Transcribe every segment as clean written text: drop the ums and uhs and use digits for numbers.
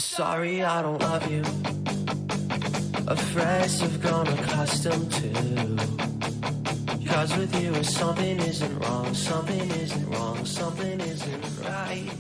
Sorry, I don't love you. Afraid I've grown accustomed to. Cause with you something isn't wrong, something isn't wrong, something isn't right.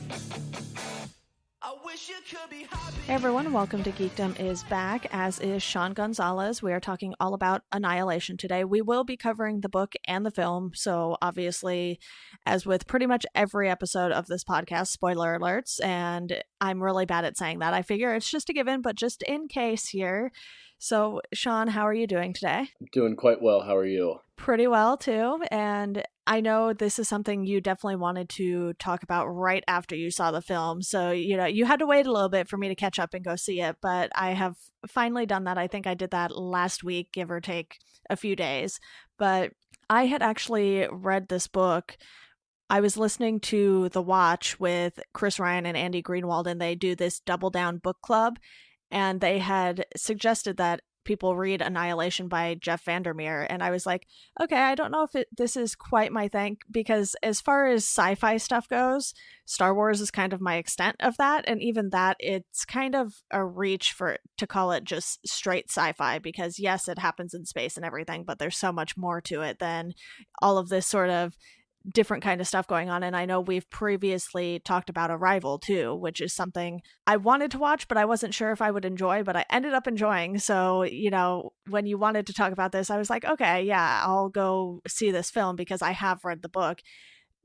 I wish you could be happy. Hey everyone, welcome to Geekdom is back, as is Sean Gonzalez. We are talking all about Annihilation today. We will be covering the book and the film, so obviously, as with pretty much every episode of this podcast, spoiler alerts, and I'm really bad at saying that. I figure it's just a given, but just in case here. So, Sean, how are you doing today? Doing quite well. How are you? Pretty well, too, and I know this is something you definitely wanted to talk about right after you saw the film. So, you had to wait a little bit for me to catch up and go see it, but I have finally done that. I think I did that last week, give or take a few days. But I had actually read this book. I was listening to The Watch with Chris Ryan and Andy Greenwald, and they do this Double Down book club. And they had suggested that people read Annihilation by Jeff Vandermeer, and I was like, okay, I don't know if this is quite my thing, because as far as sci-fi stuff goes, Star Wars is kind of my extent of that, and even that, it's kind of a reach to call it just straight sci-fi, because yes, it happens in space and everything, but there's so much more to it than all of this sort of different kind of stuff going on. And I know we've previously talked about Arrival too, which is something I wanted to watch, but I wasn't sure if I would enjoy, but I ended up enjoying. So, when you wanted to talk about this, I was like, okay, yeah, I'll go see this film because I have read the book.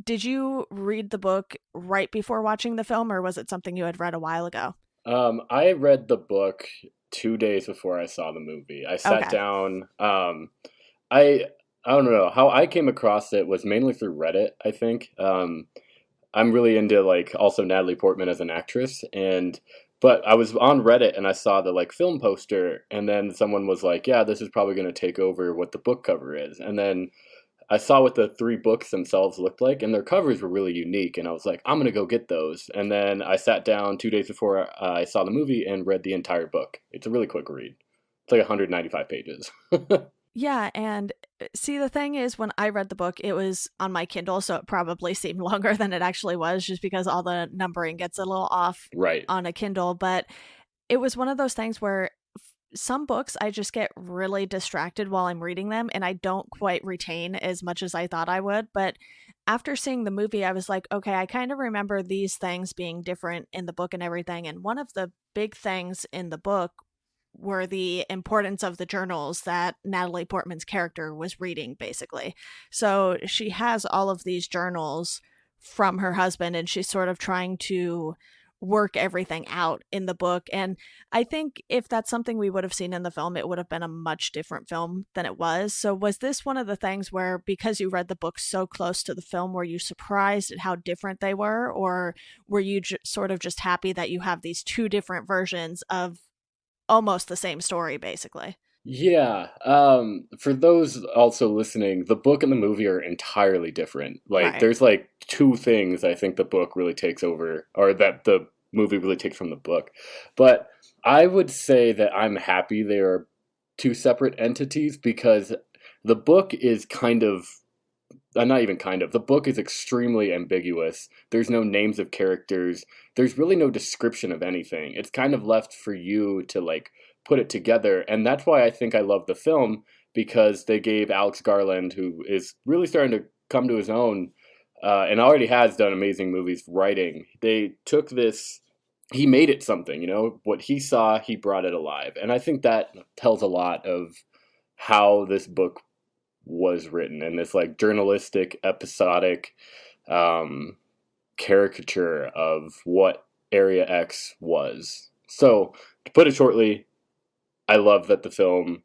Did you read the book right before watching the film, or was it something you had read a while ago? I read the book 2 days before I saw the movie. I sat down. I don't know. How I came across it was mainly through Reddit, I think. I'm really into, also Natalie Portman as an actress. But I was on Reddit and I saw the, film poster. And then someone was like, yeah, this is probably going to take over what the book cover is. And then I saw what the 3 books themselves looked like. And their covers were really unique. And I was like, I'm going to go get those. And then I sat down 2 days before I saw the movie and read the entire book. It's a really quick read. It's like 195 pages. Yeah, and see, the thing is, when I read the book, it was on my Kindle, so it probably seemed longer than it actually was, just because all the numbering gets a little off on a Kindle. But it was one of those things where some books I just get really distracted while I'm reading them, and I don't quite retain as much as I thought I would. But after seeing the movie, I was like, okay, I kind of remember these things being different in the book and everything. And one of the big things in the book were the importance of the journals that Natalie Portman's character was reading, basically. So she has all of these journals from her husband, and she's sort of trying to work everything out in the book. And I think if that's something we would have seen in the film, it would have been a much different film than it was. So was this one of the things where, because you read the book so close to the film, were you surprised at how different they were? Or were you sort of just happy that you have these 2 different versions of almost the same story, basically? Yeah. For those also listening, the book and the movie are entirely different. There's 2 things I think the book really takes over, or that the movie really takes from the book. But I would say that I'm happy they are 2 separate entities, because the book is the book is extremely ambiguous. There's no names of characters. There's really no description of anything. It's kind of left for you to put it together. And that's why I think I love the film, because they gave Alex Garland, who is really starting to come to his own, and already has done amazing movies writing. They took this, he made it something, what he saw, he brought it alive. And I think that tells a lot of how this book was written, and this journalistic, episodic caricature of what Area X was. So, to put it shortly, I love that the film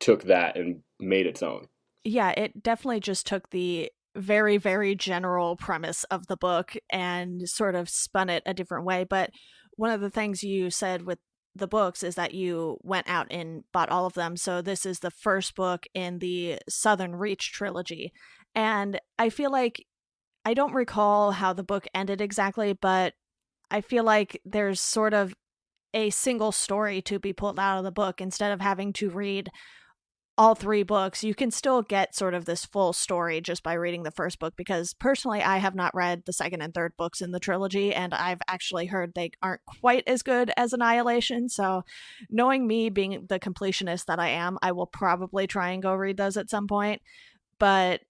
took that and made its own. Yeah, it definitely just took the very, very general premise of the book and sort of spun it a different way. But one of the things you said with the books is that you went out and bought all of them. So this is the first book in the Southern Reach trilogy. And I feel like, I don't recall how the book ended exactly, but I feel like there's sort of a single story to be pulled out of the book instead of having to read all three books, you can still get sort of this full story just by reading the first book, because personally I have not read the second and third books in the trilogy, and I've actually heard they aren't quite as good as Annihilation. So knowing me, being the completionist that I am, I will probably try and go read those at some point, but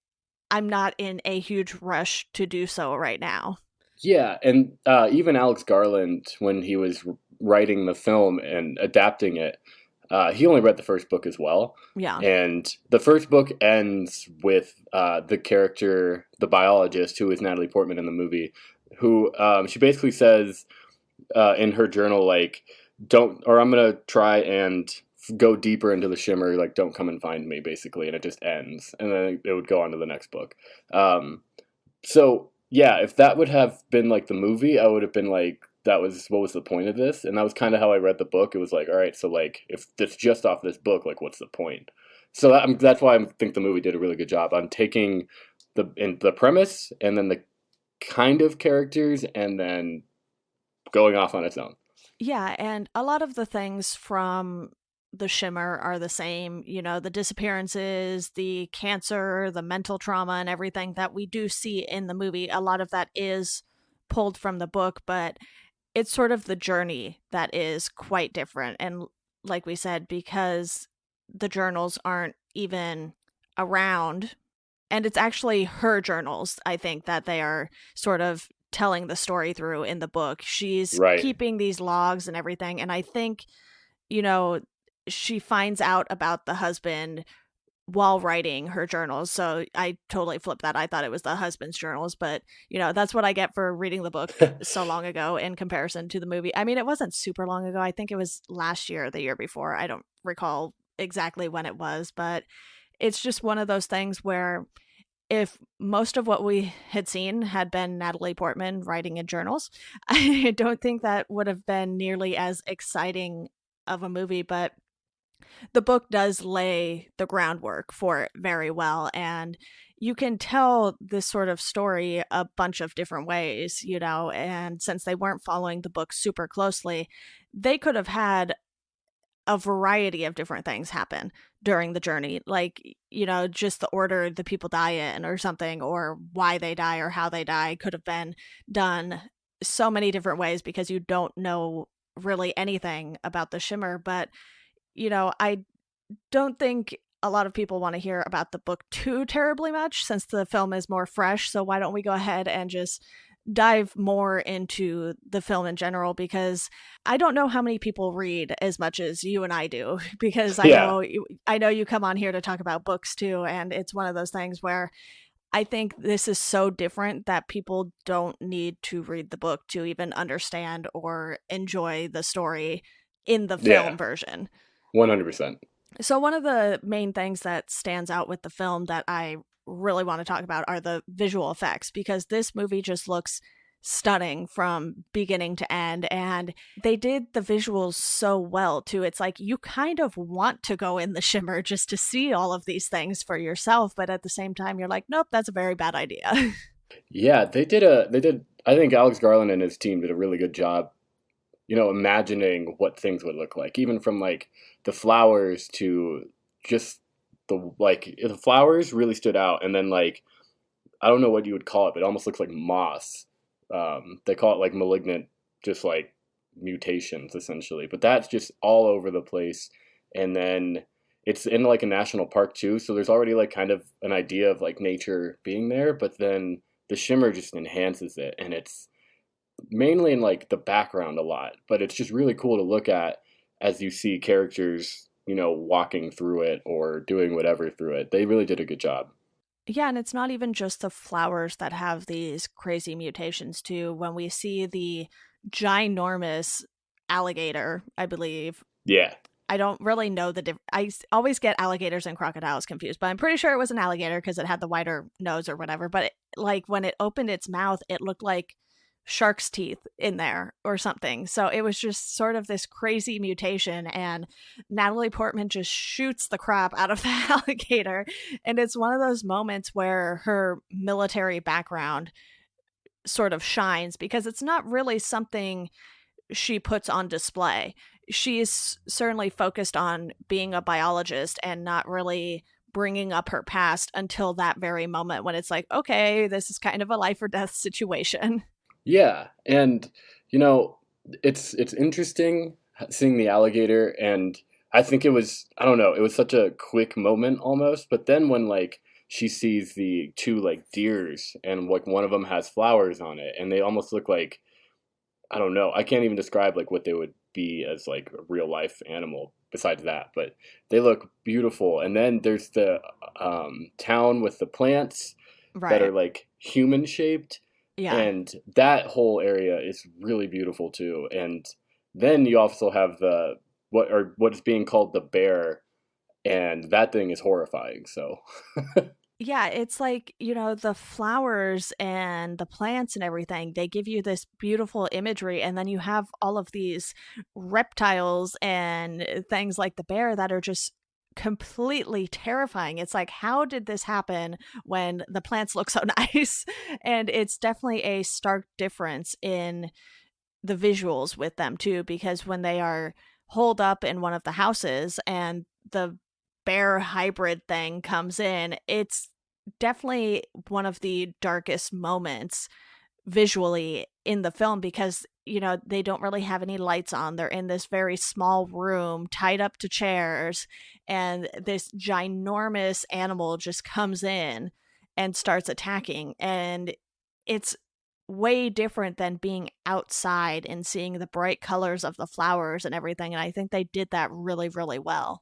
I'm not in a huge rush to do so right now. Yeah, and even Alex Garland, when he was writing the film and adapting it, he only read the first book as well. Yeah. And the first book ends with the character, the biologist, who is Natalie Portman in the movie, who she basically says in her journal, like, don't, or I'm going to try and go deeper into the shimmer, like, don't come and find me, basically. And it just ends. And then it would go on to the next book. So, yeah, if that would have been like the movie, I would have been like, that was, what was the point of this? And that was kind of how I read the book. It was like, all right, so like, if it's just off this book, like, what's the point? So that's why I think the movie did a really good job on taking the premise and then the kind of characters and then going off on its own. Yeah, and a lot of the things from the Shimmer are the same, you know, the disappearances, the cancer, the mental trauma, and everything that we do see in the movie. A lot of that is pulled from the book, but it's sort of the journey that is quite different. And like we said, because the journals aren't even around, and it's actually her journals, I think, that they are sort of telling the story through in the book. She's Right. keeping these logs and everything. And I think, you know, she finds out about the husband while writing her journals. So I totally flipped that. I thought it was the husband's journals, but you know, that's what I get for reading the book so long ago in comparison to the movie. I mean, it wasn't super long ago. I think it was last year or the year before. I don't recall exactly when it was, but it's just one of those things where if most of what we had seen had been Natalie Portman writing in journals, I don't think that would have been nearly as exciting of a movie, but the book does lay the groundwork for it very well, and you can tell this sort of story a bunch of different ways, you know, and since they weren't following the book super closely, they could have had a variety of different things happen during the journey, like, you know, just the order the people die in or something, or why they die or how they die could have been done so many different ways because you don't know really anything about the Shimmer. But you know, I don't think a lot of people want to hear about the book too terribly much since the film is more fresh. So why don't we go ahead and just dive more into the film in general, because I don't know how many people read as much as you and I do, because I know you come on here to talk about books too, and it's one of those things where I think this is so different that people don't need to read the book to even understand or enjoy the story in the film version. 100%. So one of the main things that stands out with the film that I really want to talk about are the visual effects, because this movie just looks stunning from beginning to end, and they did the visuals so well too. It's like you kind of want to go in the Shimmer just to see all of these things for yourself, but at the same time you're like, nope, that's a very bad idea. Yeah, they did I think Alex Garland and his team did a really good job, you know, imagining what things would look like, even from like the flowers to just the flowers really stood out. And then like, I don't know what you would call it, but it almost looks like moss. They call it like malignant, just like mutations essentially, but that's just all over the place. And then it's in like a national park too. So there's already like kind of an idea of like nature being there, but then the Shimmer just enhances it. And it's mainly in like the background a lot, but it's just really cool to look at as you see characters, you know, walking through it or doing whatever through it. They really did a good job. Yeah, and it's not even just the flowers that have these crazy mutations too. When we see the ginormous alligator, I believe. Yeah. I don't really know the difference. I always get alligators and crocodiles confused, but I'm pretty sure it was an alligator because it had the wider nose or whatever. But like when it opened its mouth, it looked like shark's teeth in there or something. So it was just sort of this crazy mutation, and Natalie Portman just shoots the crap out of the alligator. And it's one of those moments where her military background sort of shines, because it's not really something she puts on display. She's certainly focused on being a biologist and not really bringing up her past until that very moment when it's like, okay, this is kind of a life or death situation. Yeah, and you know, it's interesting seeing the alligator, and I think it was, I don't know, it was such a quick moment almost, but then when like she sees the two like deers and like one of them has flowers on it and they almost look like, I don't know, I can't even describe like what they would be as like a real life animal besides that, but they look beautiful. And then there's the town with the plants that are Right. like human shaped, Yeah. and that whole area is really beautiful too. And then you also have the what is being called the bear, and that thing is horrifying. So Yeah, it's like, the flowers and the plants and everything, they give you this beautiful imagery. And then you have all of these reptiles and things like the bear that are just completely terrifying. It's like, how did this happen when the plants look so nice? And it's definitely a stark difference in the visuals with them too, because when they are holed up in one of the houses and the bear hybrid thing comes in, it's definitely one of the darkest moments visually in the film because they don't really have any lights on. They're in this very small room tied up to chairs, and this ginormous animal just comes in and starts attacking, and it's way different than being outside and seeing the bright colors of the flowers and everything, and I think they did that really, really well.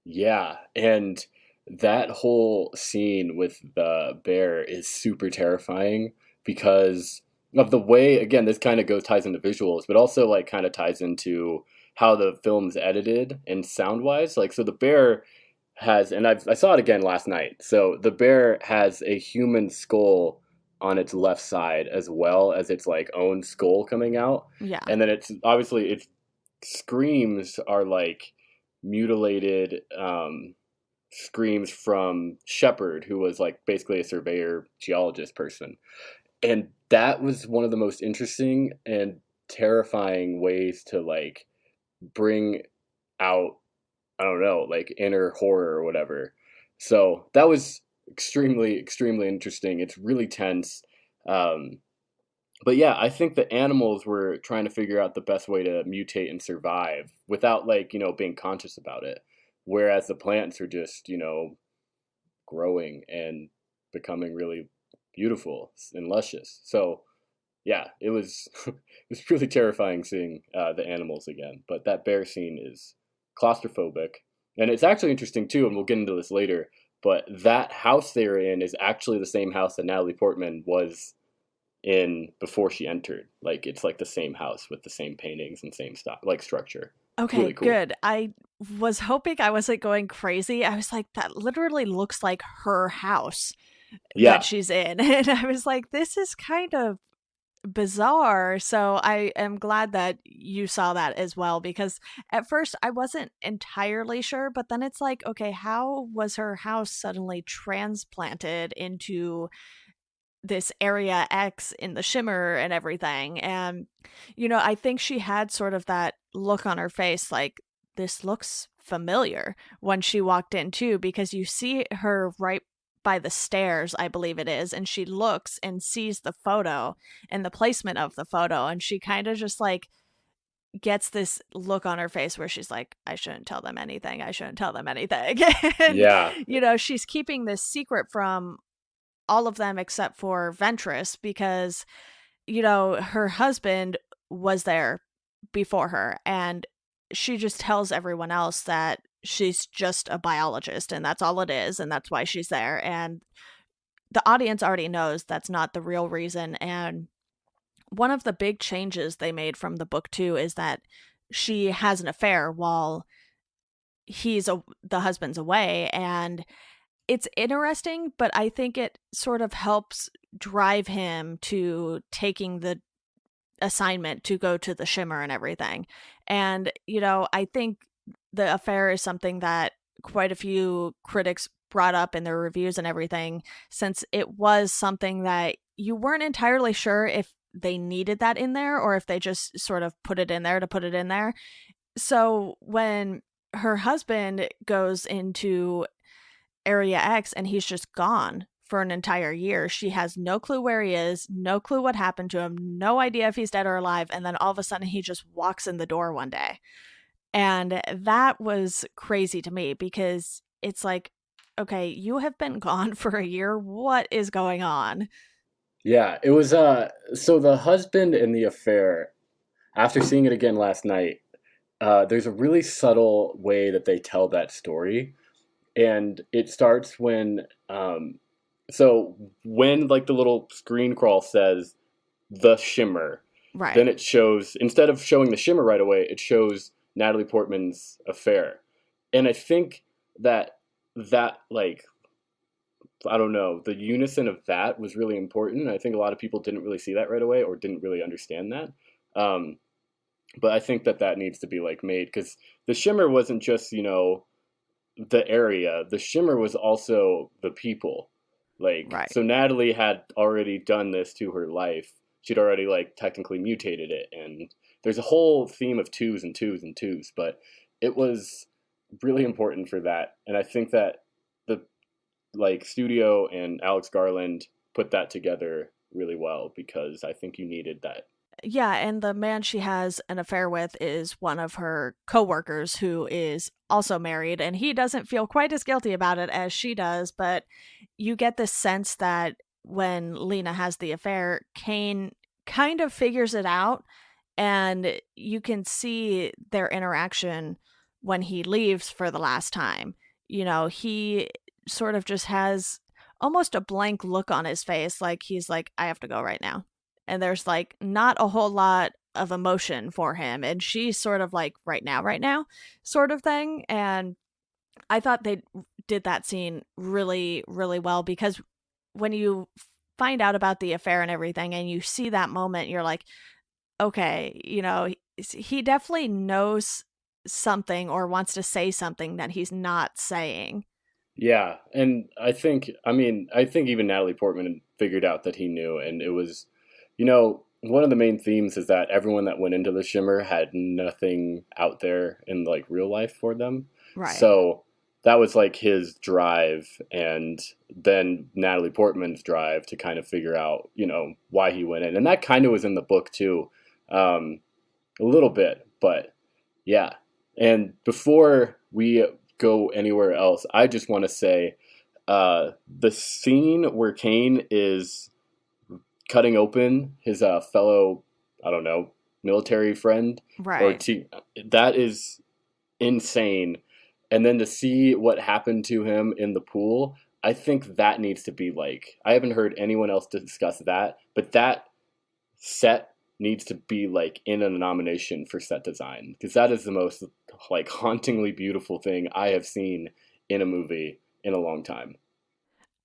yeah, and that whole scene with the bear is super terrifying because of the way, again, this kind of goes ties into visuals, but also like kind of ties into how the film's edited and sound wise. Like, so the bear has, and I saw it again last night. So the bear has a human skull on its left side as well as its like own skull coming out, Yeah. and then it's obviously its screams are like mutilated screams from Shepard, who was like basically a surveyor geologist person. And that was one of the most interesting and terrifying ways to like bring out, I don't know, like inner horror or whatever. So that was extremely, extremely interesting. It's really tense. Um, but yeah, I think the animals were trying to figure out the best way to mutate and survive without like, being conscious about it. Whereas the plants are just, growing and becoming really beautiful and luscious. So yeah, it was it was really terrifying seeing the animals again. But that bear scene is claustrophobic, and it's actually interesting too. And we'll get into this later. But that house they were in is actually the same house that Natalie Portman was in before she entered. Like it's like the same house with the same paintings and same stuff, like structure. It's Okay, really cool. good. I was hoping I wasn't going crazy. I was like, that literally looks like her house that Yeah, she's in. And I was like, this is kind of bizarre. So I am glad that you saw that as well, because at first I wasn't entirely sure, but then it's like, okay, how was her house suddenly transplanted into this area X in the shimmer and everything? And I think she had sort of that look on her face like, this looks familiar when she walked in too, because you see her right by the stairs, I believe it is, and she looks and sees the photo and the placement of the photo, and she kind of just like gets this look on her face where she's like, I shouldn't tell them anything, I shouldn't tell them anything. And yeah, she's keeping this secret from all of them except for Ventress, because her husband was there before her, and she just tells everyone else that she's just a biologist and that's all it is, and that's why she's there. And the audience already knows that's not the real reason. And one of the big changes they made from the book too is that she has an affair while the husband's away, and it's interesting, but I think it sort of helps drive him to taking the assignment to go to the shimmer and everything. And I think the affair is something that quite a few critics brought up in their reviews and everything, since it was something that you weren't entirely sure if they needed that in there or if they just sort of put it in there to put it in there. So when her husband goes into Area X and he's just gone for an entire year, she has no clue where he is, no clue what happened to him, no idea if he's dead or alive, and then all of a sudden he just walks in the door one day. And that was crazy to me because it's like, okay, you have been gone for a year. What is going on? Yeah, it was so the husband and the affair, after seeing it again last night, there's a really subtle way that they tell that story. And it starts when so when like the little screen crawl says the shimmer, Right. then it shows, instead of showing the shimmer right away, it shows Natalie Portman's affair. And I think that like, I don't know, the unison of that was really important. I think a lot of people didn't really see that right away or didn't really understand that. Um, but I think that needs to be like made, because the shimmer wasn't just, the area. The shimmer was also the people. Like, Right. so Natalie had already done this to her life. She'd already like technically mutated it, and there's a whole theme of twos and twos and twos, but it was really important for that. And I think that the like studio and Alex Garland put that together really well, because I think you needed that. Yeah, and the man she has an affair with is one of her coworkers who is also married, and he doesn't feel quite as guilty about it as she does, but you get the sense that when Lena has the affair, Kane kind of figures it out, and you can see their interaction when he leaves for the last time. He sort of just has almost a blank look on his face, like he's like, I have to go right now. And there's like not a whole lot of emotion for him. And she's sort of like, right now, sort of thing. And I thought they did that scene really, really well, because when you find out about the affair and everything and you see that moment, you're like, okay, he definitely knows something or wants to say something that he's not saying. Yeah, and I think even Natalie Portman figured out that he knew, and it was, one of the main themes is that everyone that went into the Shimmer had nothing out there in like real life for them. Right. So that was like his drive, and then Natalie Portman's drive to kind of figure out, why he went in, and that kind of was in the book too, a little bit, but yeah. And before we go anywhere else, I just want to say the scene where Kane is cutting open his fellow, I don't know, military friend, Right. that is insane. And then to see what happened to him in the pool, I think that needs to be like, I haven't heard anyone else discuss that, but that set needs to be like in a nomination for set design, because that is the most like hauntingly beautiful thing I have seen in a movie in a long time.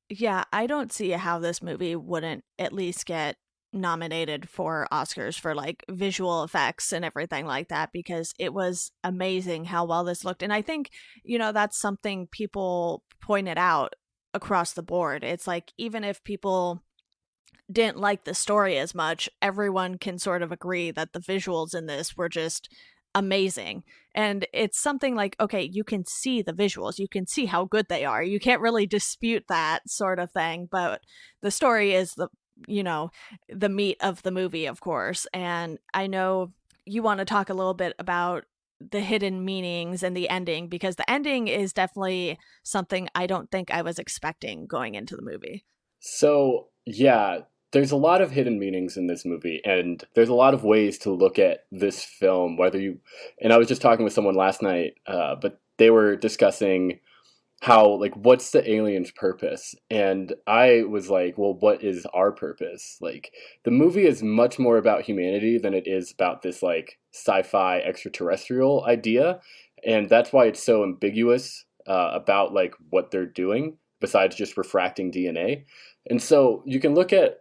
Yeah, I don't see how this movie wouldn't at least get nominated for Oscars for like visual effects and everything like that, because it was amazing how well this looked. And I think, that's something people pointed out across the board. It's like, even if people didn't like the story as much, everyone can sort of agree that the visuals in this were just amazing. And it's something like, okay, you can see the visuals, you can see how good they are. You can't really dispute that sort of thing, but the story is the meat of the movie, of course. And I know you want to talk a little bit about the hidden meanings and the ending, because the ending is definitely something I don't think I was expecting going into the movie. So yeah, there's a lot of hidden meanings in this movie, and there's a lot of ways to look at this film. And I was just talking with someone last night, but they were discussing how, like, what's the alien's purpose? And I was like, well, what is our purpose? Like, the movie is much more about humanity than it is about this, like, sci-fi extraterrestrial idea. And that's why it's so ambiguous about, like, what they're doing, besides just refracting DNA. And so you can look at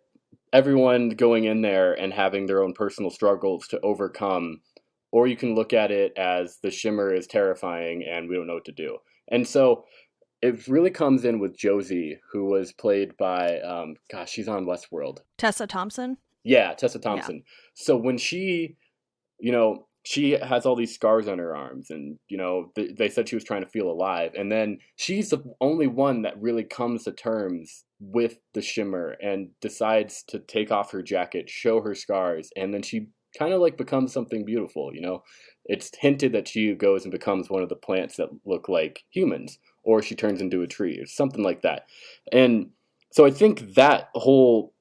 everyone going in there and having their own personal struggles to overcome, or you can look at it as the Shimmer is terrifying and we don't know what to do. And so it really comes in with Josie, who was played by, she's on Westworld. Tessa Thompson? Yeah, Tessa Yeah. Thompson. So when she, she has all these scars on her arms, and they said she was trying to feel alive, and then she's the only one that really comes to terms with the shimmer and decides to take off her jacket, show her scars, and then she kind of like becomes something beautiful. It's hinted that she goes and becomes one of the plants that look like humans, or she turns into a tree or something like that. And so I think that whole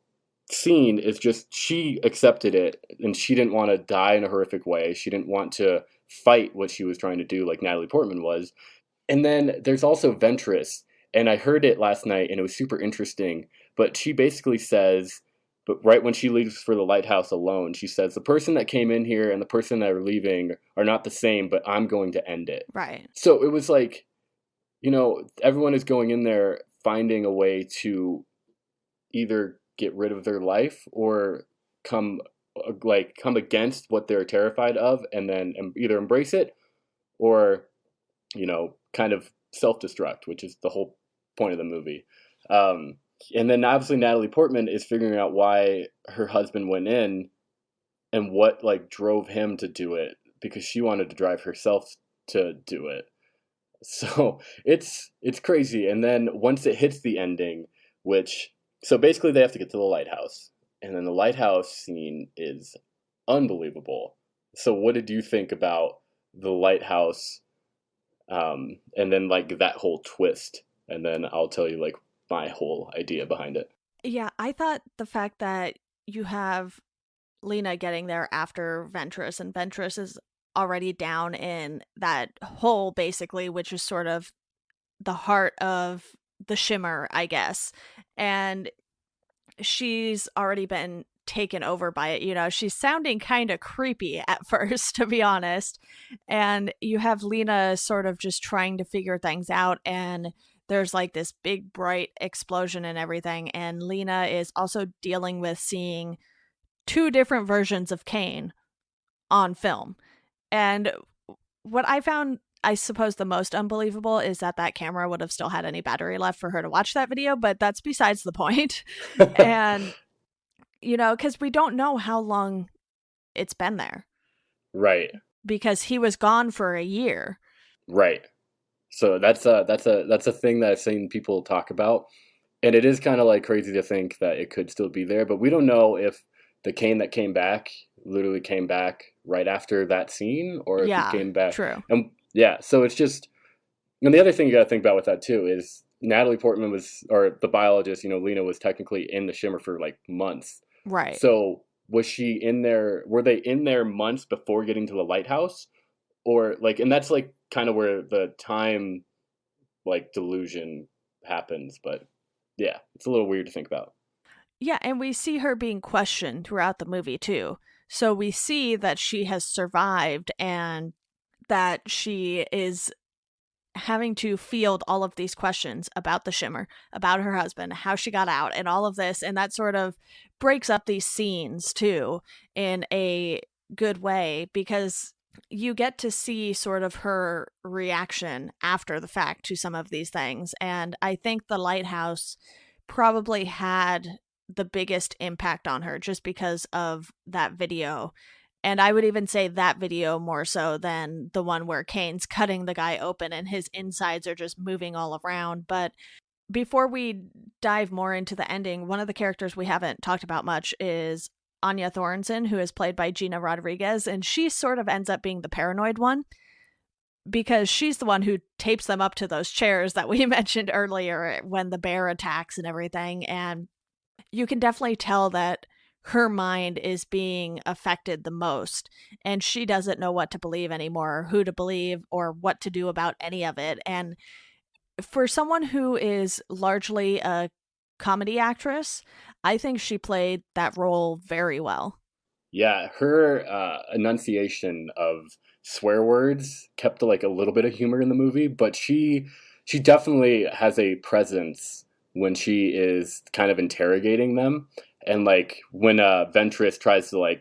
scene is just, she accepted it, and she didn't want to die in a horrific way. She didn't want to fight what she was trying to do like Natalie Portman was. And then there's also Ventress, and I heard it last night and it was super interesting, but she basically says, but right when she leaves for the lighthouse alone, she says, the person that came in here and the person that are leaving are not the same, but I'm going to end it. Right. So it was like, everyone is going in there finding a way to either get rid of their life or come against what they're terrified of, and then either embrace it or kind of self-destruct, which is the whole point of the movie. And then obviously Natalie Portman is figuring out why her husband went in and what drove him to do it, because she wanted to drive herself to do it. So it's crazy. And then once it hits the ending, so basically they have to get to the lighthouse, and then the lighthouse scene is unbelievable. So what did you think about the lighthouse, and then that whole twist? And then I'll tell you my whole idea behind it. Yeah, I thought the fact that you have Lena getting there after Ventress, and Ventress is already down in that hole, basically, which is sort of the heart of the shimmer, I guess. And she's already been taken over by it. She's sounding kind of creepy at first, to be honest. And you have Lena sort of just trying to figure things out, and there's this big bright explosion and everything. And Lena is also dealing with seeing two different versions of Kane on film. And what I found, I suppose, the most unbelievable is that camera would have still had any battery left for her to watch that video, but that's besides the point. And, because we don't know how long it's been there. Right. Because he was gone for a year. Right. So that's a thing that I've seen people talk about. And it is kind of crazy to think that it could still be there, but we don't know if the Kane that came back literally came back right after that scene, or if he came back. True. And yeah, so it's just, and the other thing you got to think about with that too is Natalie Portman or the biologist, Lena was technically in the shimmer for months. Right. So was she in there? Were they in there months before getting to the lighthouse, or and that's kind of where the time delusion happens. But yeah, it's a little weird to think about. Yeah, and we see her being questioned throughout the movie too. So we see that she has survived, and that she is having to field all of these questions about the shimmer, about her husband, how she got out, and all of this. And that sort of breaks up these scenes too in a good way, because you get to see sort of her reaction after the fact to some of these things. And I think the lighthouse probably had the biggest impact on her just because of that video. And I would even say that video more so than the one where Kane's cutting the guy open and his insides are just moving all around. But before we dive more into the ending, one of the characters we haven't talked about much is Anya Thornton, who is played by Gina Rodriguez. And she sort of ends up being the paranoid one, because she's the one who tapes them up to those chairs that we mentioned earlier when the bear attacks and everything. And you can definitely tell that her mind is being affected the most, and she doesn't know what to believe anymore, who to believe, or what to do about any of it. And for someone who is largely a comedy actress, I think she played that role very well. Yeah, her enunciation of swear words kept a little bit of humor in the movie, but she definitely has a presence when she is kind of interrogating them. And when Ventress tries to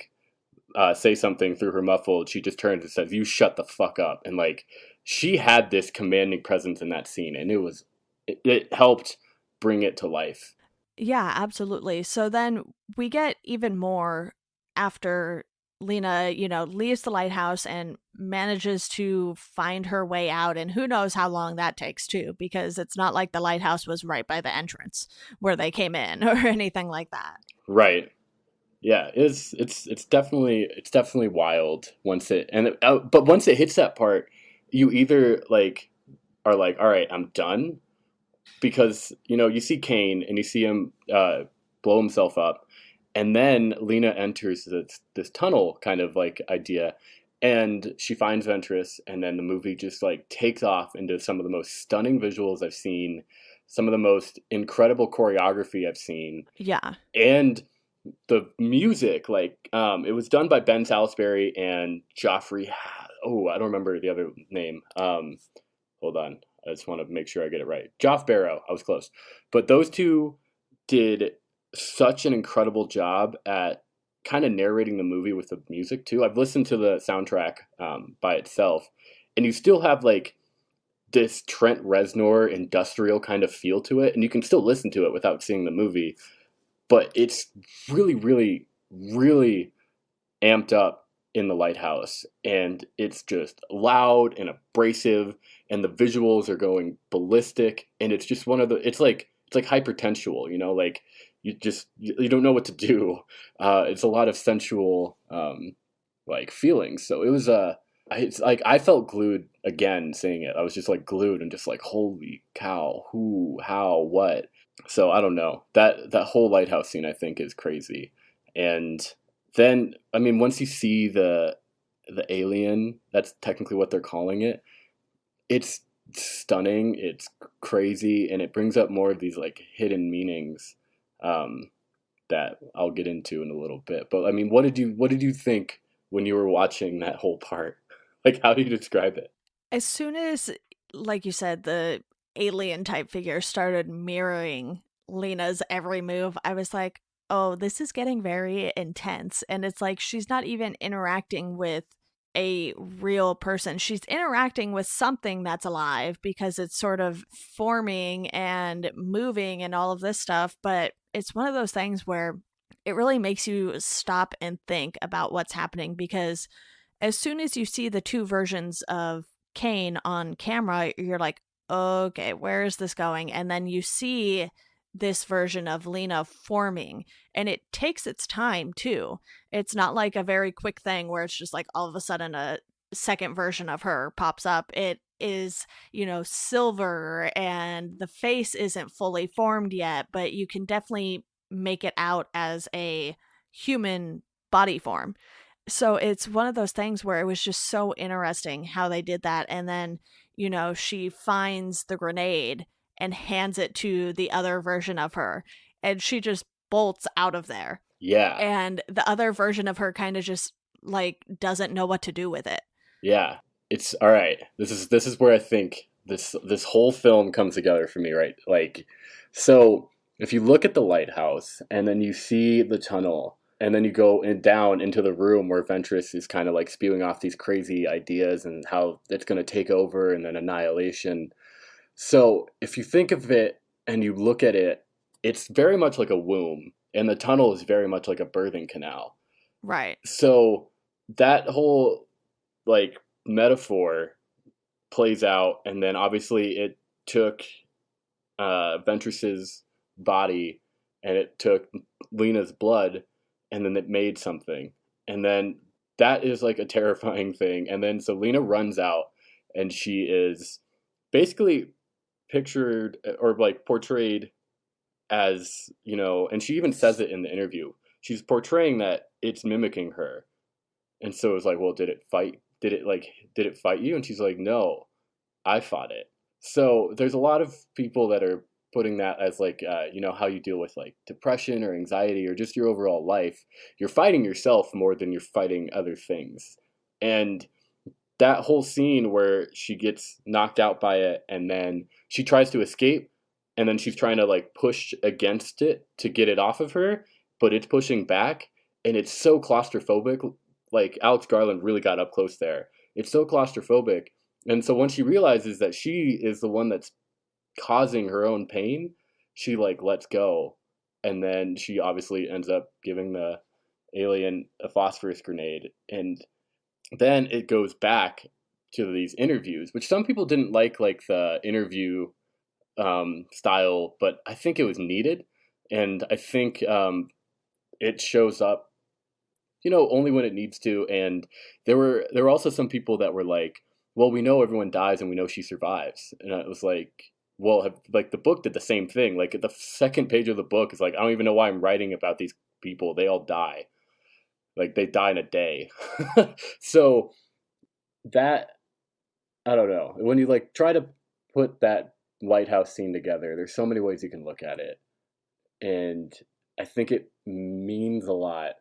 say something through her muffled, she just turns and says, "You shut the fuck up." And she had this commanding presence in that scene, and it helped bring it to life. Yeah, absolutely. So then we get even more after Lena, leaves the lighthouse and manages to find her way out. And who knows how long that takes, too, because it's not like the lighthouse was right by the entrance where they came in or anything like that. Right. Yeah, it's definitely wild once but once it hits that part, you either like are like, all right, I'm done, because you see Kane and you see him blow himself up, and then Lena enters this tunnel kind of like idea, and she finds Ventress, and then the movie just like takes off into some of the most stunning visuals I've seen, some of the most incredible choreography I've seen, Yeah. and the music, like it was done by Ben Salisbury and Joffrey. Oh, I don't remember the other name. Hold on, I just want to make sure I get it right. Joff Barrow. I was close, but those two did such an incredible job at kind of narrating the movie with the music too. I've listened to the soundtrack by itself, and you still have like this Trent Reznor industrial kind of feel to it, and you can still listen to it without seeing the movie, but it's really, really, really amped up in the lighthouse, and it's just loud and abrasive, and the visuals are going ballistic, and it's just it's like hypertensual, like you don't know what to do. It's a lot of sensual like feelings. So it was it's like I felt glued again seeing it. I was just like glued and just like, holy cow, who, how, what. So I don't know. That whole lighthouse scene I think is crazy. And then I mean once you see the alien, that's technically what they're calling it. It's stunning, it's crazy, and it brings up more of these like hidden meanings um that I'll get into in a little bit. But I mean, what did you think when you were watching that whole part? Like how do you describe it? As soon as, like you said, the alien type figure started mirroring Lena's every move, I was like, oh, this is getting very intense. And it's like she's not even interacting with a real person. She's interacting with something that's alive because it's sort of forming and moving and all of this stuff. But it's one of those things where it really makes you stop and think about what's happening, because as soon as you see the two versions of Kane on camera, you're like, okay, where is this going? And then you see this version of Lena forming, and it takes its time too. It's not like a very quick thing where it's just like all of a sudden a second version of her pops up. It is, silver, and the face isn't fully formed yet, but you can definitely make it out as a human body form. So it's one of those things where it was just so interesting how they did that. And then, she finds the grenade and hands it to the other version of her, and she just bolts out of there. Yeah. And the other version of her kind of just like doesn't know what to do with it. Yeah. It's all right. This is where I think this whole film comes together for me, right? Like, so if you look at the lighthouse and then you see the tunnel, and then you go down into the room where Ventress is kind of like spewing off these crazy ideas and how it's going to take over, and then Annihilation. So if you think of it and you look at it, it's very much like a womb, and the tunnel is very much like a birthing canal. Right. So that whole like metaphor plays out, and then obviously it took Ventress's body, and it took Lena's blood, and then it made something, and then that is like a terrifying thing. And then so Lena runs out, and she is basically pictured or like portrayed as, and she even says it in the interview, she's portraying that it's mimicking her. And so it's like, well, did it fight you? And she's like, no, I fought it. So there's a lot of people that are putting that as like, how you deal with like depression or anxiety or just your overall life. You're fighting yourself more than you're fighting other things. And that whole scene where she gets knocked out by it, and then she tries to escape, and then she's trying to like push against it to get it off of her, but it's pushing back, and it's so claustrophobic. Like Alex Garland really got up close there. It's so claustrophobic. And so when she realizes that she is the one that's causing her own pain, she like lets go, and then she obviously ends up giving the alien a phosphorus grenade, and then it goes back to these interviews, which some people didn't like the interview style, but I think it was needed, and I think it shows up, only when it needs to. And there were also some people that were like, well, we know everyone dies and we know she survives, and it was like, well, like the book did the same thing. Like the second page of the book is like, I don't even know why I'm writing about these people. They all die. Like they die in a day. So that, I don't know. When you like try to put that lighthouse scene together, there's so many ways you can look at it. And I think it means a lot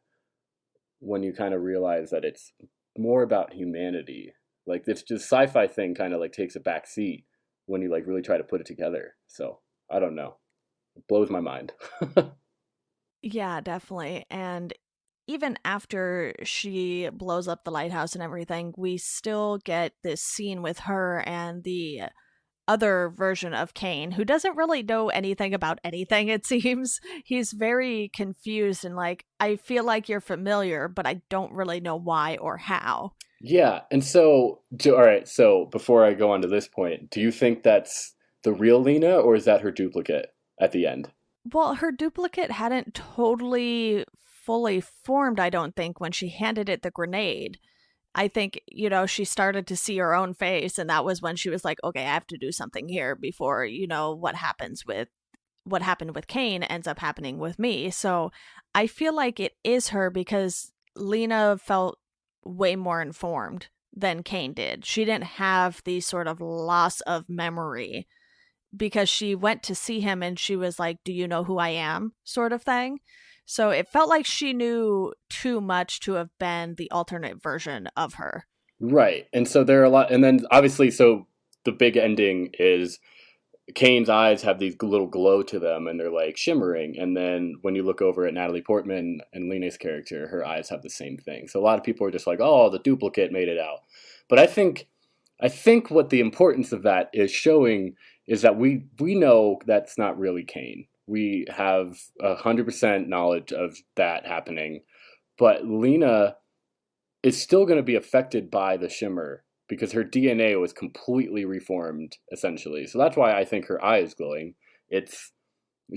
when you kind of realize that it's more about humanity. Like this just sci-fi thing kind of like takes a back seat when you like really try to put it together. So I don't know. It blows my mind. Yeah, definitely. And even after she blows up the lighthouse and everything, we still get this scene with her and the other version of Kane, who doesn't really know anything about anything, it seems. He's very confused and like, I feel like you're familiar, but I don't really know why or how. Yeah, and so, all right, so before I go on to this point, do you think that's the real Lena, or is that her duplicate at the end? Well, her duplicate hadn't totally fully formed, I don't think, when she handed it the grenade. I think, she started to see her own face, and that was when she was like, okay, I have to do something here before, what happened with Kane ends up happening with me. So I feel like it is her because Lena felt way more informed than Kane did. She didn't have the sort of loss of memory because she went to see him and she was like, do you know who I am? Sort of thing. So it felt like she knew too much to have been the alternate version of her. Right, and so there are a lot, and then obviously, so the big ending is Kane's eyes have these little glow to them, and they're like shimmering. And then when you look over at Natalie Portman and Lena's character, her eyes have the same thing. So a lot of people are just like, "Oh, the duplicate made it out." But I think what the importance of that is showing is that we know that's not really Kane. We have 100% knowledge of that happening, but Lena is still going to be affected by the shimmer because her DNA was completely reformed, essentially. So that's why I think her eye is glowing. It's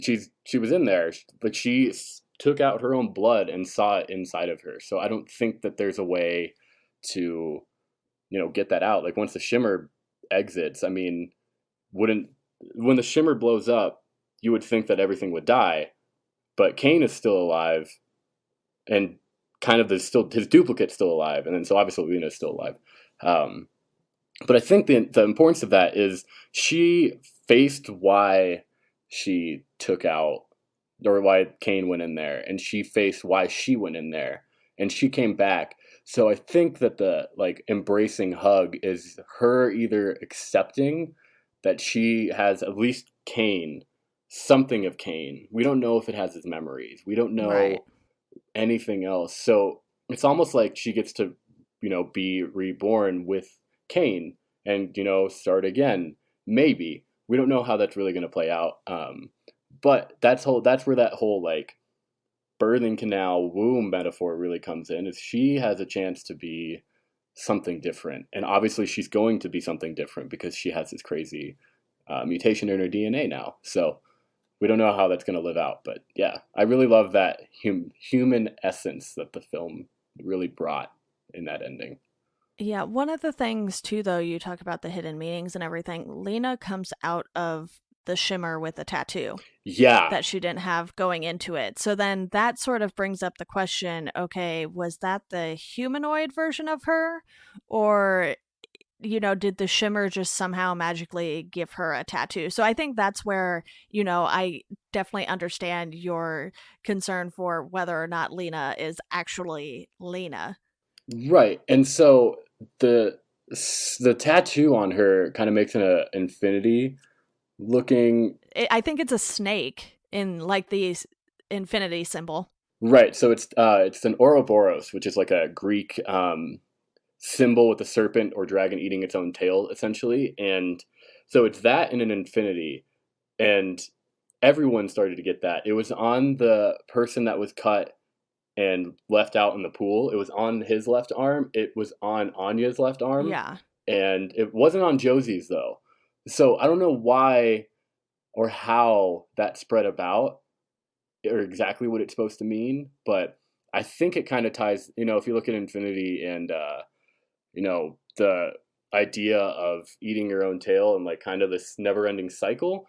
she was in there, but she took out her own blood and saw it inside of her. So I don't think that there's a way to, get that out. Like once the shimmer exits, I mean, wouldn't when the shimmer blows up, you would think that everything would die, but Kane is still alive, and kind of still his duplicate's still alive, and then so obviously Lena is still alive. Um, but I think the importance of that is she faced why she took out, or why Kane went in there, and she faced why she went in there, and she came back. So I think that the like embracing hug is her either accepting that she has at least Kane, something of Kane. We don't know if it has his memories. We don't know Right. anything else. So it's almost like she gets to, be reborn with Kane and, start again. Maybe. We don't know how that's really going to play out. But that's where that whole like birthing canal womb metaphor really comes in, is she has a chance to be something different. And obviously she's going to be something different because she has this crazy mutation in her DNA now. So we don't know how that's going to live out, but yeah, I really love that human essence that the film really brought in that ending. Yeah, one of the things too, though, you talk about the hidden meanings and everything. Lena comes out of the shimmer with a tattoo Yeah, that she didn't have going into it. So then that sort of brings up the question, okay, was that the humanoid version of her? Or, did the shimmer just somehow magically give her a tattoo? So I think that's where, I definitely understand your concern for whether or not Lena is actually Lena. right. And so the the tattoo on her kind of makes an infinity looking. I think it's a snake in like the infinity symbol. Right. So it's an Ouroboros, which is like a Greek symbol with a serpent or dragon eating its own tail, essentially. And so it's that in an infinity. And everyone started to get that. It was on the person that was cut and left out in the pool. It was on his left arm. It was on Anya's left arm. Yeah. And it wasn't on Josie's, though. So I don't know why or how that spread about or exactly what it's supposed to mean. But I think it kind of ties, if you look at Infinity and, the idea of eating your own tail and like kind of this never ending cycle.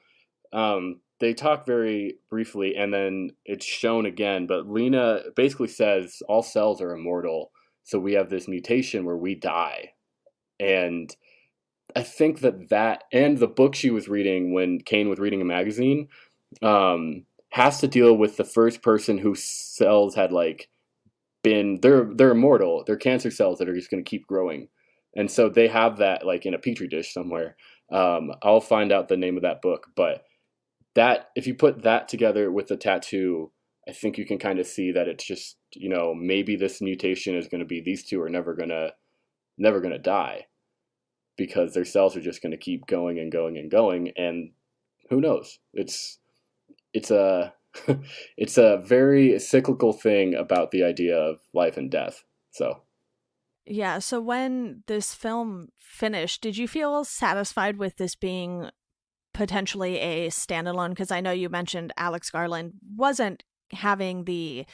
They talk very briefly and then it's shown again, but Lena basically says all cells are immortal. So we have this mutation where we die. And I think that and the book she was reading when Kane was reading a magazine has to deal with the first person whose cells had like they're immortal. They're cancer cells that are just going to keep growing. And so they have that like in a petri dish somewhere. I'll find out the name of that book, but that if you put that together with the tattoo, I think you can kind of see that it's just, maybe this mutation is going to be these two are never going to die because their cells are just going to keep going and going and going. And who knows? It's a, it's a very cyclical thing about the idea of life and death. So. Yeah. So when this film finished, did you feel satisfied with this being potentially a standalone? Because I know you mentioned Alex Garland wasn't having the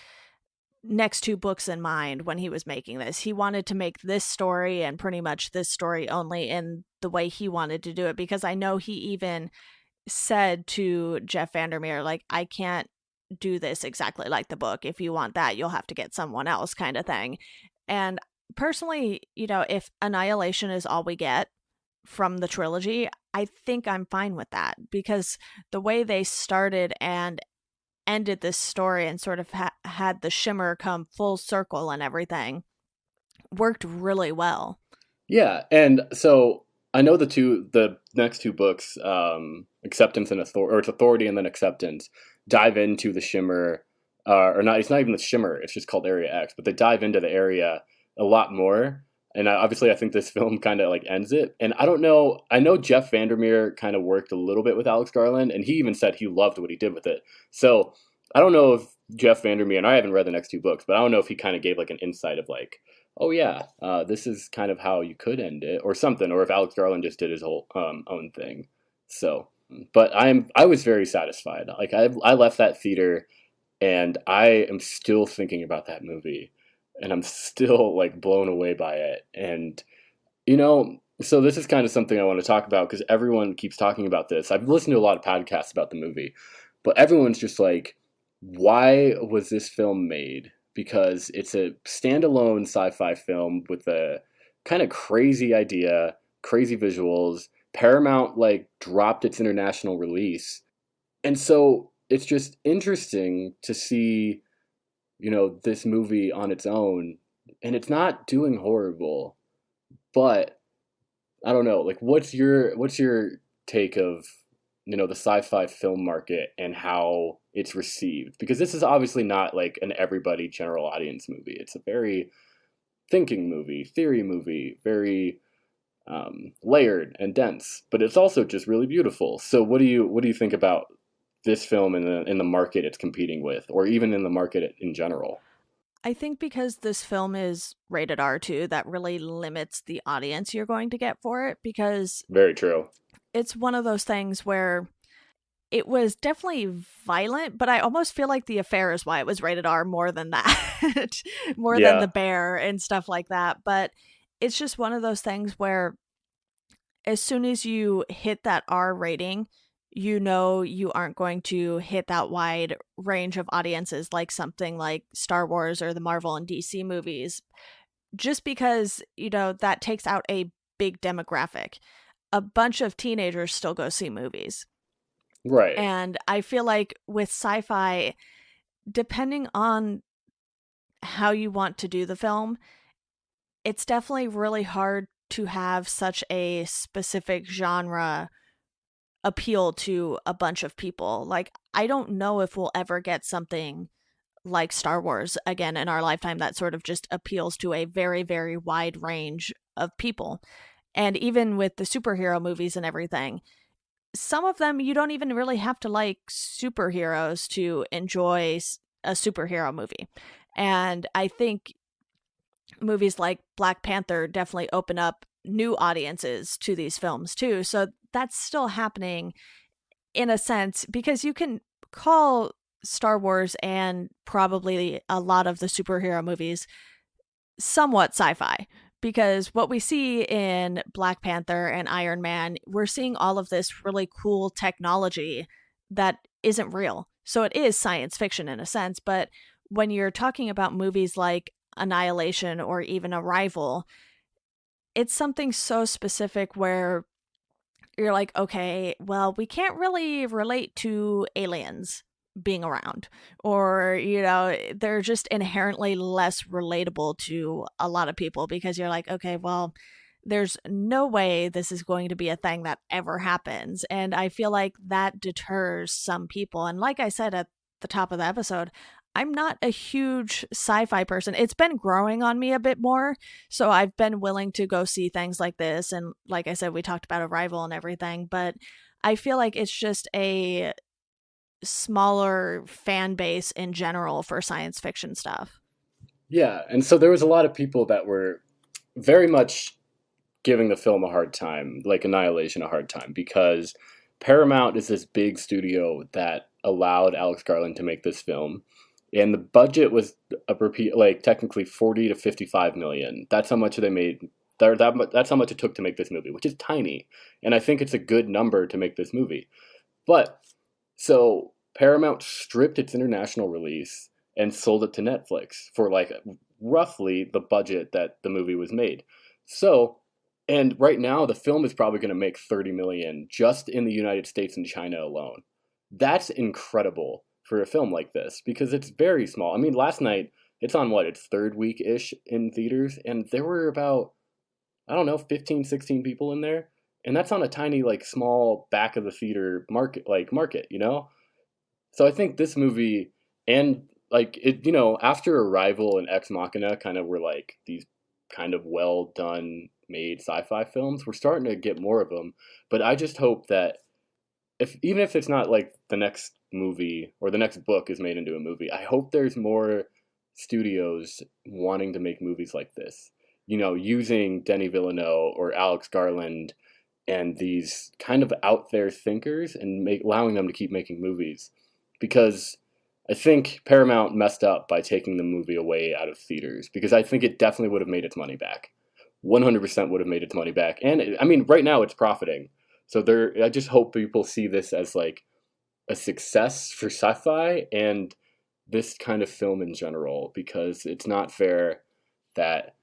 next two books in mind when he was making this. He wanted to make this story and pretty much this story only in the way he wanted to do it, because I know he even said to Jeff Vandermeer, like, I can't do this exactly like the book. If you want that, you'll have to get someone else, kind of thing. And personally, if Annihilation is all we get from the trilogy, I think I'm fine with that, because the way they started and ended this story and sort of had the shimmer come full circle and everything worked really well. Yeah, and so I know the next two books, Acceptance and Authority, or it's Authority and then Acceptance, dive into the shimmer, or not. It's not even the shimmer. It's just called Area X, but they dive into the area a lot more. And obviously, I think this film kind of like ends it. And I don't know. I know Jeff Vandermeer kind of worked a little bit with Alex Garland, and he even said he loved what he did with it. So I don't know if Jeff Vandermeer, and I haven't read the next two books, but I don't know if he kind of gave like an insight of like, oh yeah, this is kind of how you could end it or something, or if Alex Garland just did his whole own thing. So, but I was very satisfied. Like I left that theater, and I am still thinking about that movie. And I'm still like blown away by it. And, so this is kind of something I want to talk about because everyone keeps talking about this. I've listened to a lot of podcasts about the movie, but everyone's just like, why was this film made? Because it's a standalone sci-fi film with a kind of crazy idea, crazy visuals. Paramount like dropped its international release. And so it's just interesting to see this movie on its own, and it's not doing horrible, but I don't know, like what's your take of, the sci-fi film market and how it's received? Because this is obviously not like an everybody general audience movie. It's a very thinking movie, theory movie, very layered and dense, but it's also just really beautiful. So what do you think about this film in the market it's competing with, or even in the market in general? I think because this film is rated R too, that really limits the audience you're going to get for it, because Very true. It's one of those things where it was definitely violent, but I almost feel like The Affair is why it was rated R more than that, more than The Bear and stuff like that. But it's just one of those things where as soon as you hit that R rating, you aren't going to hit that wide range of audiences like something like Star Wars or the Marvel and DC movies, just because, that takes out a big demographic. A bunch of teenagers still go see movies. Right. And I feel like with sci-fi, depending on how you want to do the film, it's definitely really hard to have such a specific genre appeal to a bunch of people. Like, I don't know if we'll ever get something like Star Wars again in our lifetime that sort of just appeals to a very, very wide range of people. And even with the superhero movies and everything, some of them you don't even really have to like superheroes to enjoy a superhero movie. And I think movies like Black Panther definitely open up new audiences to these films too. So that's still happening in a sense, because you can call Star Wars and probably a lot of the superhero movies somewhat sci-fi, because what we see in Black Panther and Iron Man, we're seeing all of this really cool technology that isn't real. So it is science fiction in a sense, but when you're talking about movies like Annihilation or even Arrival, it's something so specific where you're like, okay, well, we can't really relate to aliens being around, or, they're just inherently less relatable to a lot of people, because you're like, okay, well, there's no way this is going to be a thing that ever happens. And I feel like that deters some people. And like I said at the top of the episode, I'm not a huge sci-fi person. It's been growing on me a bit more. So I've been willing to go see things like this. And like I said, we talked about Arrival and everything, but I feel like it's just a smaller fan base in general for science fiction stuff. Yeah, and so there was a lot of people that were very much giving the film a hard time, like Annihilation a hard time, because Paramount is this big studio that allowed Alex Garland to make this film. And the budget was like technically 40 to 55 million. That's how much they made. That's how much it took to make this movie, which is tiny. And I think it's a good number to make this movie. But so Paramount stripped its international release and sold it to Netflix for like roughly the budget that the movie was made. So, and right now the film is probably going to make 30 million just in the United States and China alone. That's incredible for a film like this, because it's very small. I mean, last night, it's on what, its third week-ish in theaters, and there were about, I don't know, 15, 16 people in there. And that's on a tiny, like, small back of the theater market, you know? So I think this movie, and like it, after Arrival and Ex Machina kind of were like these kind of well done made sci-fi films, we're starting to get more of them. But I just hope that even if it's not like the next movie or the next book is made into a movie, I hope there's more studios wanting to make movies like this. Using Denis Villeneuve or Alex Garland and these kind of out there thinkers and allowing them to keep making movies. Because I think Paramount messed up by taking the movie away out of theaters, because I think it definitely would have made its money back. 100% would have made its money back. And I mean, right now it's profiting. So I just hope people see this as like a success for sci-fi and this kind of film in general, because it's not fair that,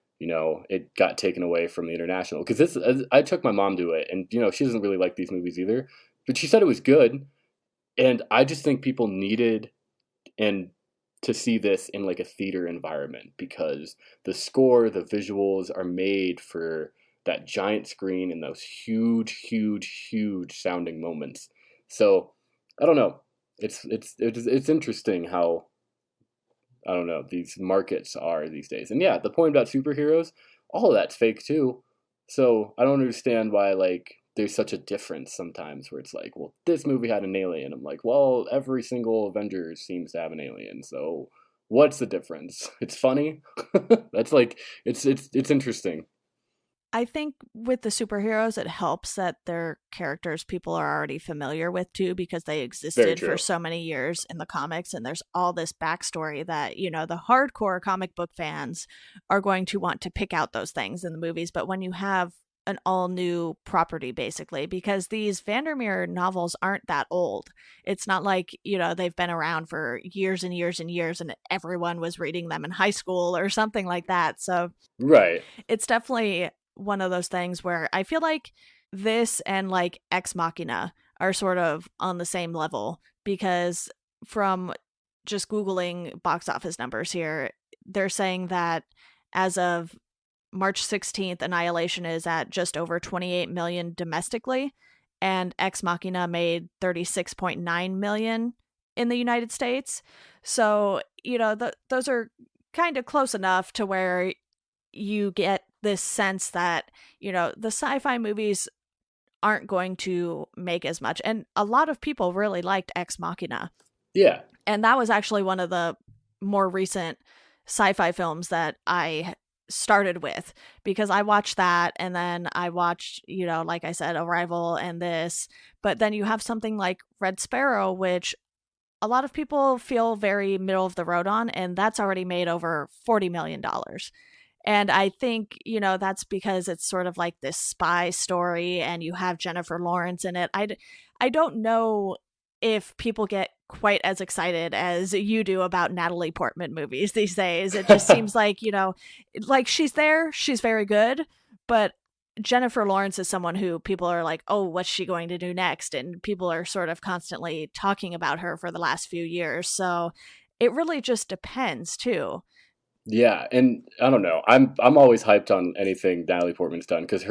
it got taken away from the international. Because I took my mom to it, and, she doesn't really like these movies either, but she said it was good. And I just think people needed and to see this in like a theater environment, because the score, the visuals are made for that giant screen and those huge, huge, huge sounding moments. So I don't know. It's interesting how, I don't know, these markets are these days. And yeah, the point about superheroes, all of that's fake too. So I don't understand why like there's such a difference sometimes where it's like, well, this movie had an alien. I'm like, well, every single Avengers seems to have an alien. So what's the difference? It's funny. That's like it's interesting. I think with the superheroes, it helps that they're characters people are already familiar with too, because they existed for so many years in the comics, and there's all this backstory that, the hardcore comic book fans are going to want to pick out those things in the movies. But when you have an all new property, basically, because these Vandermeer novels aren't that old. It's not like, they've been around for years and years and years and everyone was reading them in high school or something like that. So right. It's definitely one of those things where I feel like this and like Ex Machina are sort of on the same level, because from just Googling box office numbers here, they're saying that as of March 16th, Annihilation is at just over 28 million domestically, and Ex Machina made 36.9 million in the United States. So, those are kind of close enough to where you get this sense that, the sci-fi movies aren't going to make as much. And a lot of people really liked Ex Machina. Yeah. And that was actually one of the more recent sci-fi films that I started with, because I watched that and then I watched, like I said, Arrival and this. But then you have something like Red Sparrow, which a lot of people feel very middle of the road on, and that's already made over $40 million. And I think, that's because it's sort of like this spy story and you have Jennifer Lawrence in it. I don't know if people get quite as excited as you do about Natalie Portman movies these days. It just seems like, like she's there, she's very good, but Jennifer Lawrence is someone who people are like, oh, what's she going to do next? And people are sort of constantly talking about her for the last few years. So it really just depends too. Yeah, and I don't know. I'm always hyped on anything Natalie Portman's done because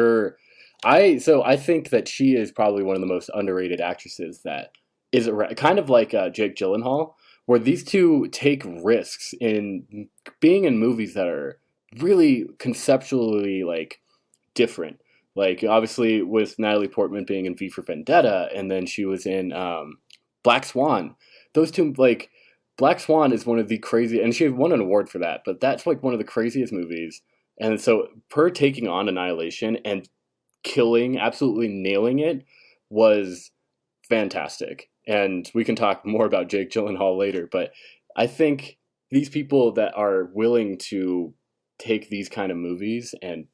I think that she is probably one of the most underrated actresses that is kind of like Jake Gyllenhaal, where these two take risks in being in movies that are really conceptually like different. Like obviously with Natalie Portman being in V for Vendetta, and then she was in Black Swan. Those two, like Black Swan is one of the crazy, and she won an award for that. But that's like one of the craziest movies. And so her taking on Annihilation and absolutely nailing it was fantastic. And we can talk more about Jake Gyllenhaal later. But I think these people that are willing to take these kind of movies and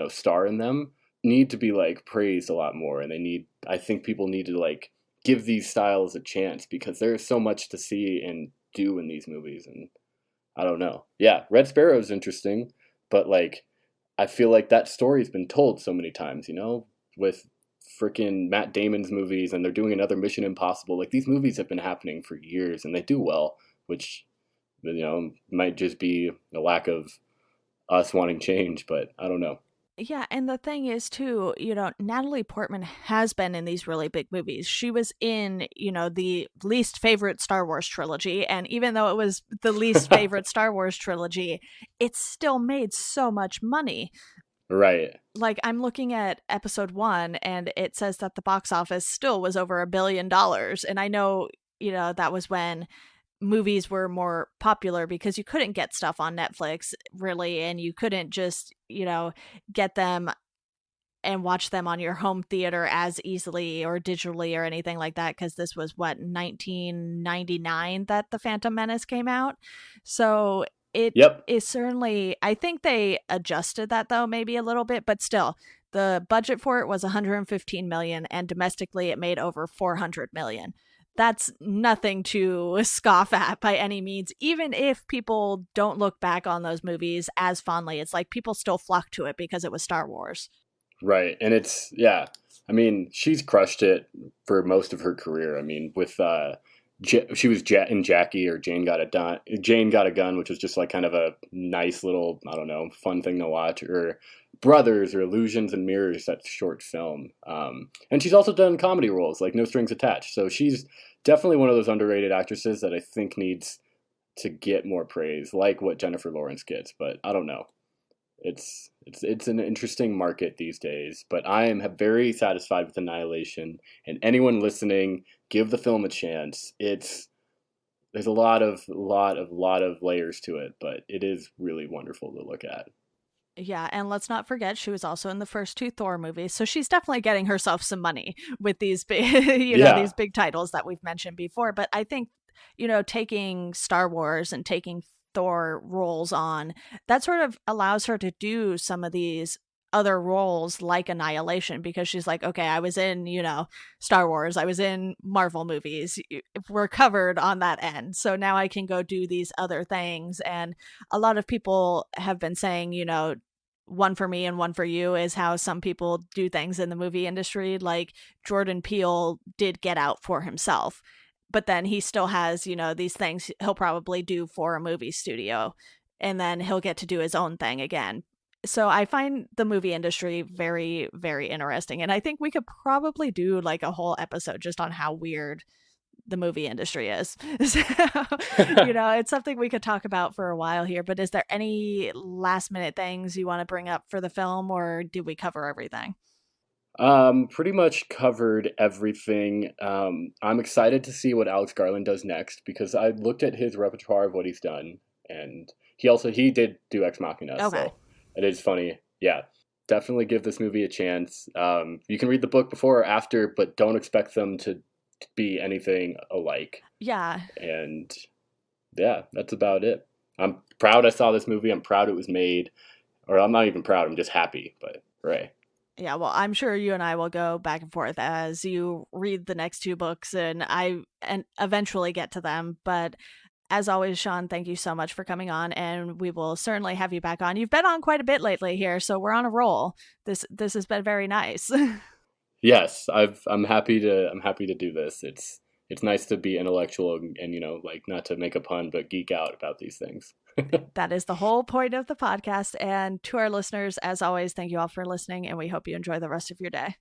star in them need to be like praised a lot more, and I think people need to like give these styles a chance because there's so much to see and do in these movies. And I don't know. Yeah, Red Sparrow is interesting, but like I feel like that story's been told so many times, with freaking Matt Damon's movies, and they're doing another Mission Impossible. Like these movies have been happening for years and they do well, which might just be a lack of us wanting change, but I don't know. Yeah, and the thing is too, Natalie Portman has been in these really big movies. She was in, the least favorite Star Wars trilogy, and even though it was the least favorite Star Wars trilogy, it still made so much money. Right. Like I'm looking at episode 1 and it says that the box office still was over $1 billion. And I know, that was when movies were more popular because you couldn't get stuff on Netflix really, and you couldn't just, get them and watch them on your home theater as easily or digitally or anything like that, because this was 1999 that The Phantom Menace came out. So it is certainly, I think they adjusted that though maybe a little bit, but still the budget for it was 115 million and domestically it made over 400 million. That's nothing to scoff at by any means. Even if people don't look back on those movies as fondly, it's like people still flock to it because it was Star Wars. Right. And it's, yeah, I mean, she's crushed it for most of her career. I mean, with, she was in Jackie or Jane Got a Gun, which was just like kind of a nice little, I don't know, fun thing to watch, or Brothers or Illusions and Mirrors, that short film. And she's also done comedy roles like No Strings Attached. So she's definitely one of those underrated actresses that I think needs to get more praise, like what Jennifer Lawrence gets. But I don't know. It's an interesting market these days, but I am very satisfied with Annihilation. And anyone listening, give the film a chance. There's a lot of layers to it, but it is really wonderful to look at. Yeah, and let's not forget she was also in the first 2 Thor movies, so she's definitely getting herself some money with these big, these big titles that we've mentioned before. But I think, taking Star Wars and taking Thor roles on, that sort of allows her to do some of these other roles like Annihilation, because she's like, okay, I was in, Star Wars, I was in Marvel movies, we're covered on that end, so now I can go do these other things. And a lot of people have been saying, one for me and one for you is how some people do things in the movie industry. Like Jordan Peele did Get Out for himself, but then he still has, these things he'll probably do for a movie studio, and then he'll get to do his own thing again. So I find the movie industry very, very interesting. And I think we could probably do like a whole episode just on how weird the movie industry is. So, it's something we could talk about for a while here. But is there any last minute things you want to bring up for the film, or did we cover everything? Pretty much covered everything. I'm excited to see what Alex Garland does next because I looked at his repertoire of what he's done, and he did do Ex Machina, Okay. so it is funny. Yeah, definitely give this movie a chance. You can read the book before or after, but don't expect them to be anything alike. Yeah. And yeah, that's about it. I'm proud I saw this movie. I'm proud it was made. Or I'm not even proud. I'm just happy. But hooray. Yeah, well, I'm sure you and I will go back and forth as you read the next two books and eventually get to them. But as always, Sean, thank you so much for coming on, and we will certainly have you back on. You've been on quite a bit lately here, so we're on a roll. This has been very nice. Yes, I'm happy to do this. It's nice to be intellectual and like not to make a pun, but geek out about these things. That is the whole point of the podcast. And to our listeners, as always, thank you all for listening, and we hope you enjoy the rest of your day.